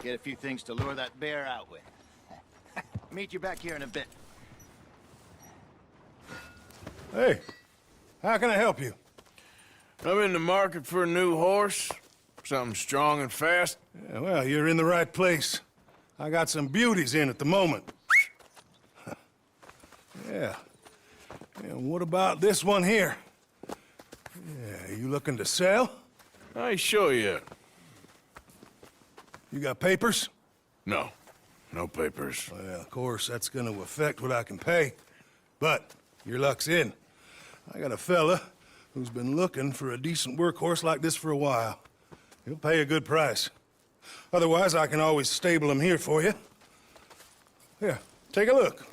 Get a few things to lure that bear out with. Meet you back here in a bit. Hey, how can I help you? I'm in the market for a new horse. Something strong and fast. Yeah, well, you're in the right place. I got some beauties in at the moment. Yeah. And what about this one here? Yeah, you looking to sell? I ain't sure yet. You got papers? No. No papers. Well, of course, that's gonna affect what I can pay. But your luck's in. I got a fella who's been looking for a decent workhorse like this for a while. He'll pay a good price. Otherwise, I can always stable him here for you. Here, take a look.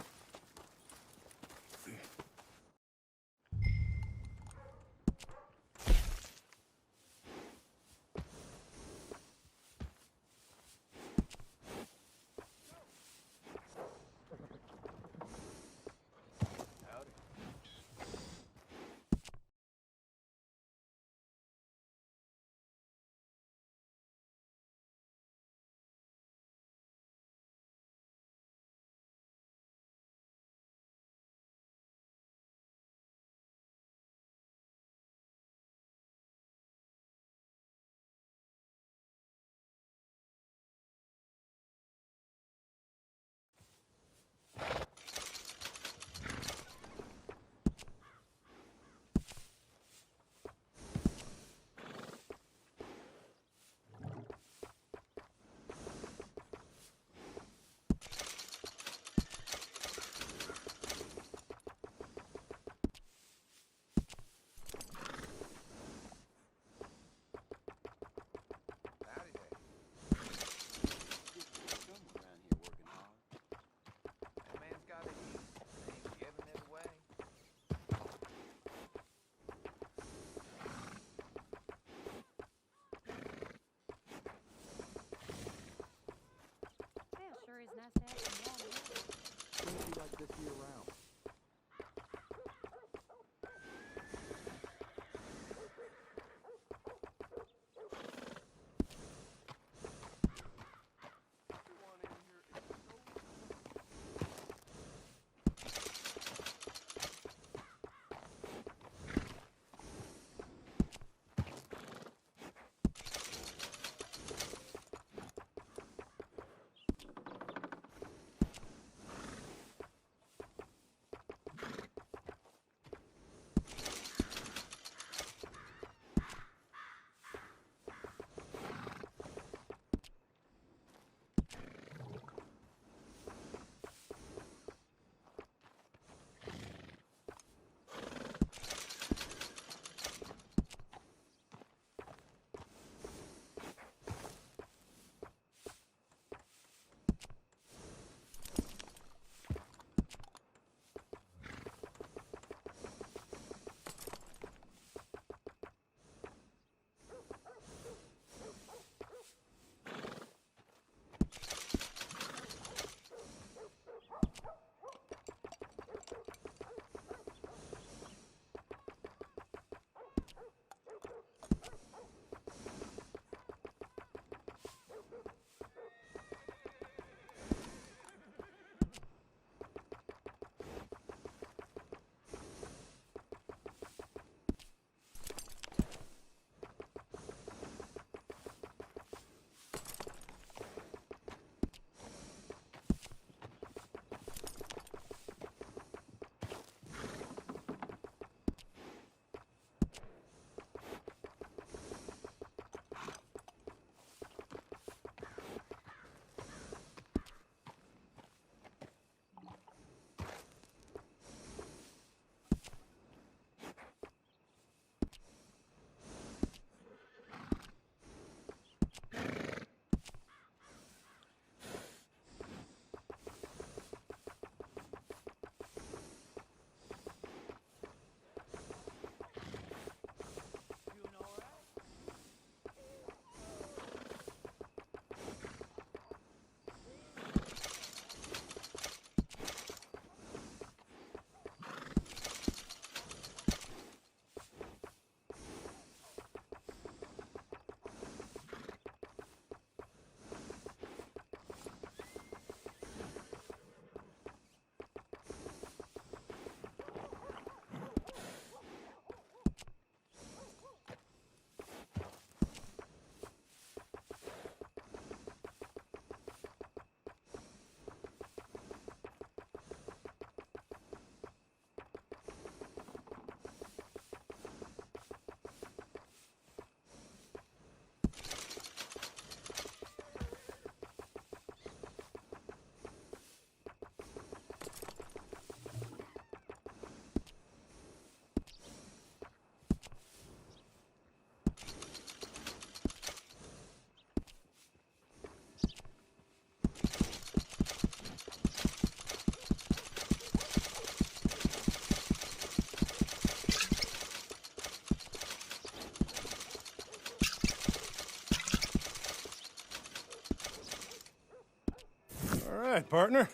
All right, partner.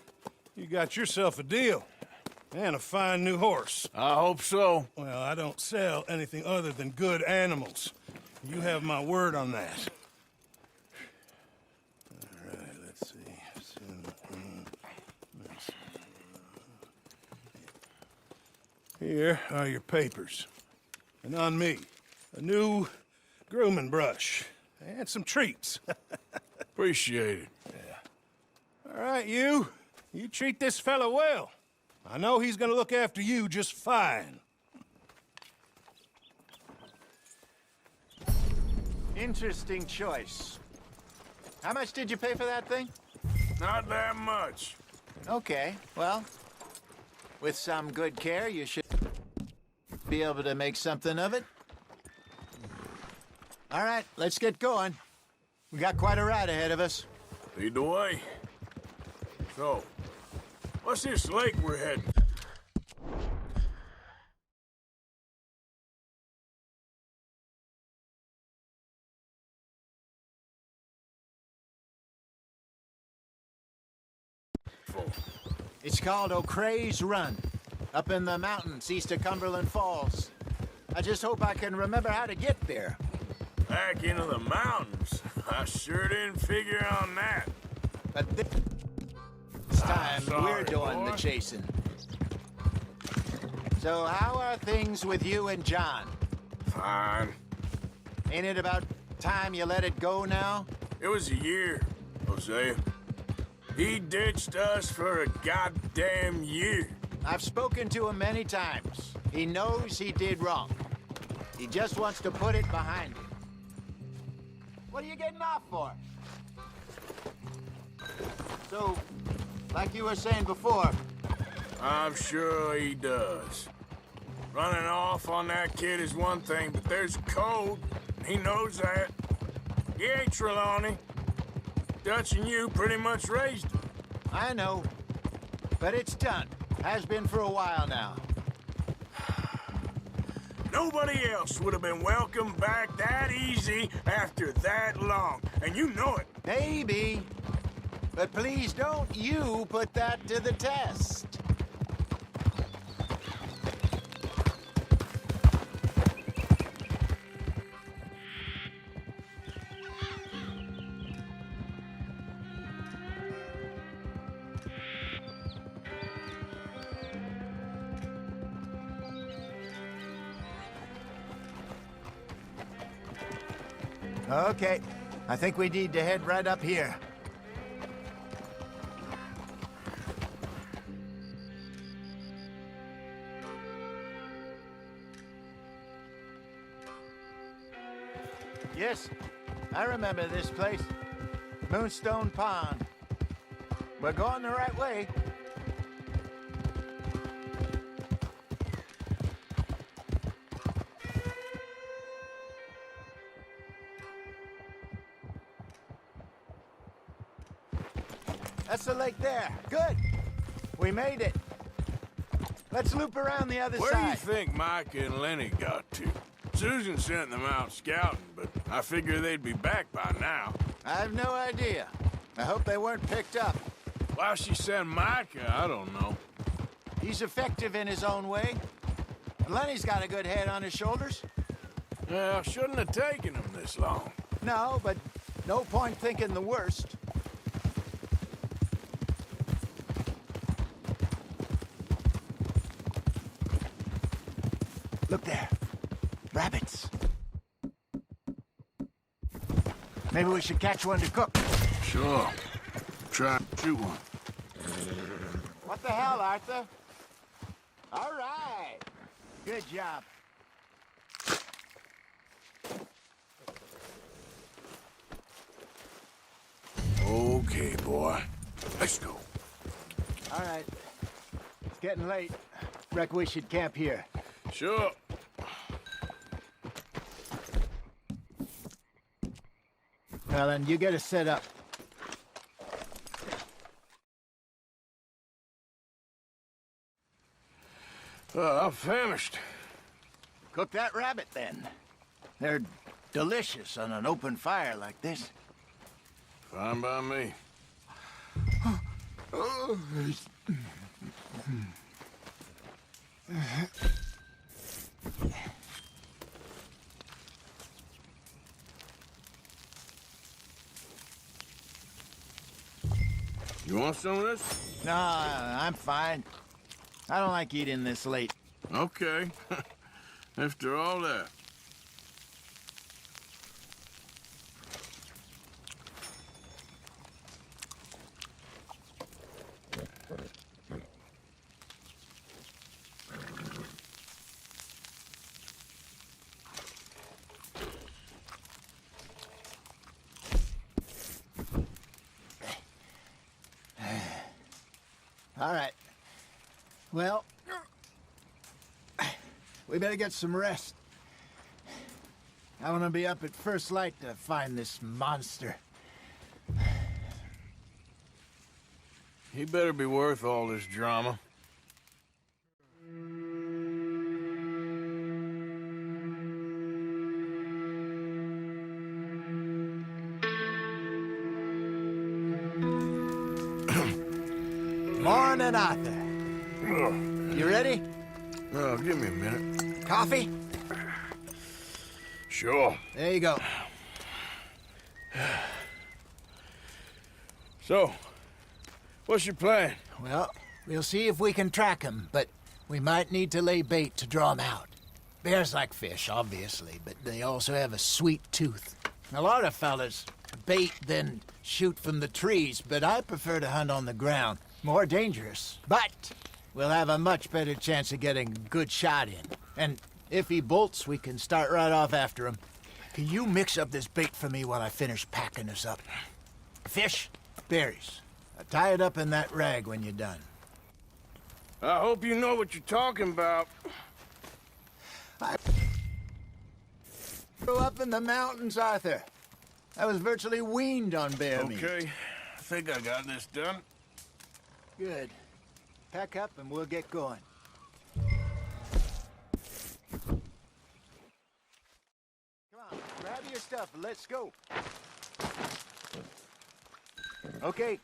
You got yourself a deal. And a fine new horse. I hope so. Well, I don't sell anything other than good animals. You have my word on that. All right, let's see. Here are your papers. And on me, a new grooming brush. And some treats. Appreciate it. All right, you treat this fella well. I know he's gonna look after you just fine. Interesting choice. How much did you pay for that thing? Not that much. Okay, well, with some good care, you should be able to make something of it. All right, let's get going. We got quite a ride ahead of us. Lead the way. So, what's this lake we're heading? It's called O'Creagh's Run, up in the mountains east of Cumberland Falls. I just hope I can remember how to get there. Back into the mountains? I sure didn't figure on that. But this time, sorry, we're doing boy. the chasing. So how are things with you and John? Fine. Ain't it about time you let it go now? It was a year, Hosea. He ditched us for a goddamn year. I've spoken to him many times. He knows he did wrong. He just wants to put it behind him. What are you getting off for? So, like you were saying before, I'm sure he does. Running off on that kid is one thing, but there's code. He knows that. He ain't Trelawney. Dutch and you pretty much raised him. I know. But it's done. Has been for a while now. Nobody else would have been welcomed back that easy after that long. And you know it. Maybe. But please don't you put that to the test. Okay, I think we need to head right up here. Yes, I remember this place. Moonstone Pond. We're going the right way. That's the lake there. Good. We made it. Let's loop around the other Where side. do you think Micah and Lenny got to? Susan sent them out scouting, but I figure they'd be back by now. I have no idea. I hope they weren't picked up. Why she sent Micah, I don't know. He's effective in his own way. And Lenny's got a good head on his shoulders. Well, shouldn't have taken them this long. No, but no point thinking the worst. Look there. Rabbits. Maybe we should catch one to cook. Sure. Try and shoot one. What the hell, Arthur? All right. Good job. Okay, boy. Let's go. All right. It's getting late. Reckon we should camp here. Sure. Well, then, you get us set up. I'm famished. Cook that rabbit, then. They're delicious on an open fire like this. Fine by me. You want some of this? No, I'm fine. I don't like eating this late. Okay. After all that. All right. Well, we better get some rest. I want to be up at first light to find this monster. He better be worth all this drama. Morning, Arthur. You ready? Oh, give me a minute. Coffee? Sure. There you go. So, what's your plan? Well, we'll see if we can track him, but we might need to lay bait to draw him out. Bears like fish, obviously, but they also have a sweet tooth. A lot of fellas bait, then shoot from the trees, but I prefer to hunt on the ground. More dangerous, but we'll have a much better chance of getting a good shot in. And if he bolts, we can start right off after him. Can you mix up this bait for me while I finish packing this up? Fish, berries. Tie it up in that rag when you're done. I hope you know what you're talking about. I grew up in the mountains, Arthur. I was virtually weaned on bear meat. Okay, I think I got this done. Good. Pack up and we'll get going. Come on, grab your stuff and let's go. Okay,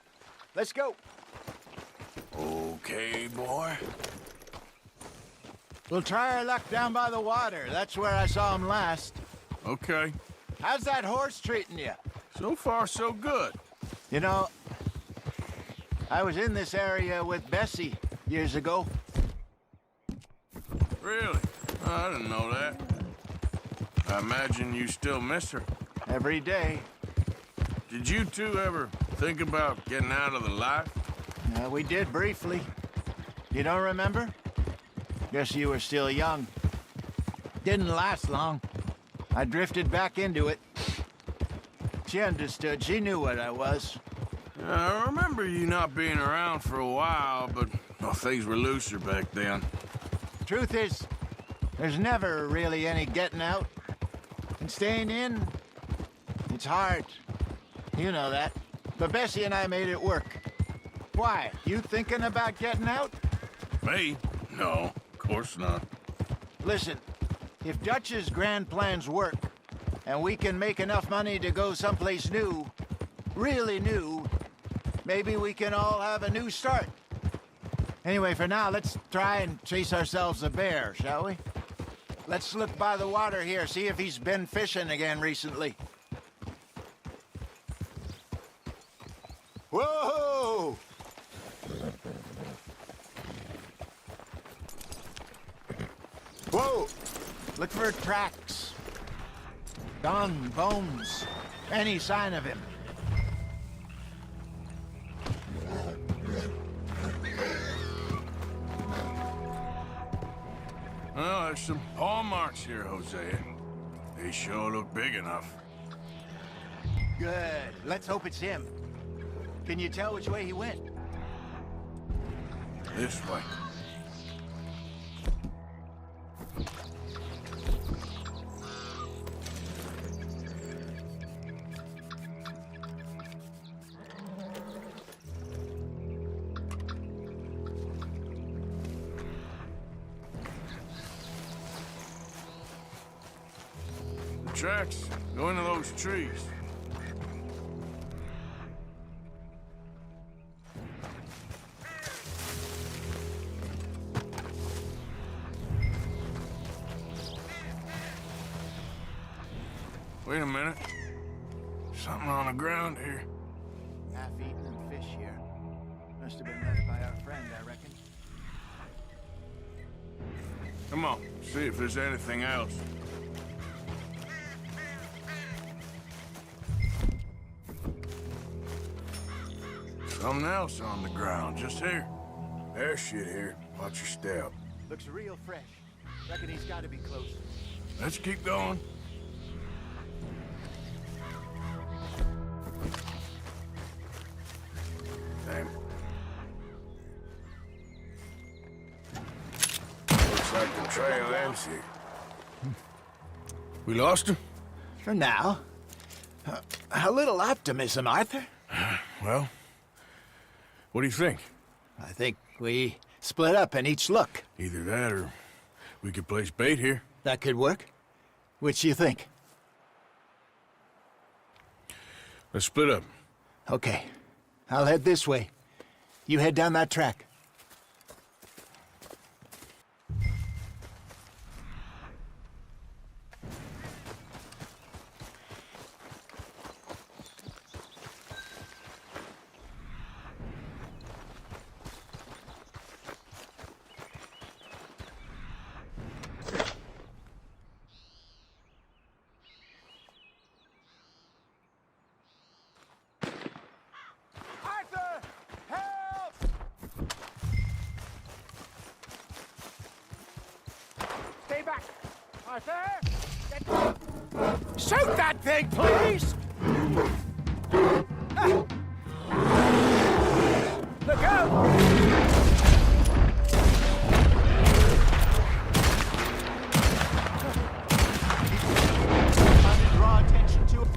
let's go. Okay, boy. We'll try our luck down by the water. That's where I saw him last. Okay. How's that horse treating you? So far, so good. You know, I was in this area with Bessie years ago. Really? Oh, I didn't know that. I imagine you still miss her. Every day. Did you two ever think about getting out of the life? We did briefly. You don't remember? Guess you were still young. Didn't last long. I drifted back into it. She understood. She knew what I was. I remember you not being around for a while, but well, things were looser back then. Truth is, there's never really any getting out. And staying in, it's hard. You know that. But Bessie and I made it work. Why? You thinking about getting out? Me? No, of course not. Listen, if Dutch's grand plans work, and we can make enough money to go someplace new, really new, maybe we can all have a new start. Anyway, for now, let's try and chase ourselves a bear, shall we? Let's look by the water here, see if he's been fishing again recently. Whoa! Whoa! Look for tracks. Dung, bones, any sign of him. Well, there's some paw marks here, Hosea. They sure look big enough. Good. Let's hope it's him. Can you tell which way he went? This way. The tracks go into those trees. Wait a minute. Something on the ground here. Half-eaten fish here. Must have been left by our friend, I reckon. Come on, see if there's anything else. Something else on the ground, just here. There's shit here. Watch your step. Looks real fresh. Reckon he's got to be close. Let's keep going. Damn. Looks like the trail ends here. We lost him? For now. A little optimism, Arthur. Well, what do you think? I think we split up and each look. Either that or we could place bait here. That could work. Which you think? Let's split up. Okay. I'll head this way. You head down that track. Stay back! Arthur! Shoot that thing, please! Look out! Trying to draw attention to it.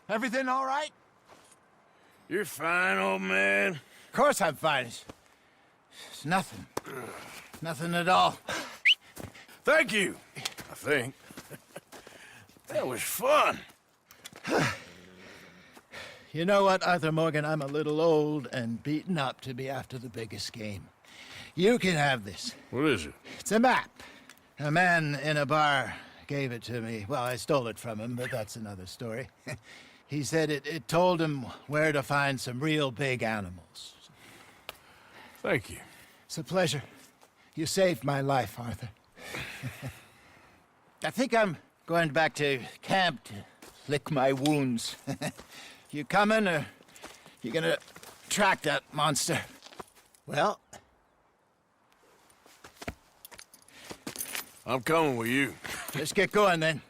Everything all right? You're fine, old man. Of course I'm fine. It's nothing. Nothing at all. Thank you, I think. That was fun. You know what, Arthur Morgan? I'm a little old and beaten up to be after the biggest game. You can have this. What is it? It's a map. A man in a bar gave it to me. Well, I stole it from him, but that's another story. He said it told him where to find some real big animals. Thank you. It's a pleasure. You saved my life, Arthur. I think I'm going back to camp to lick my wounds. You coming, or you gonna track that monster? Well, I'm coming with you. let's get going then.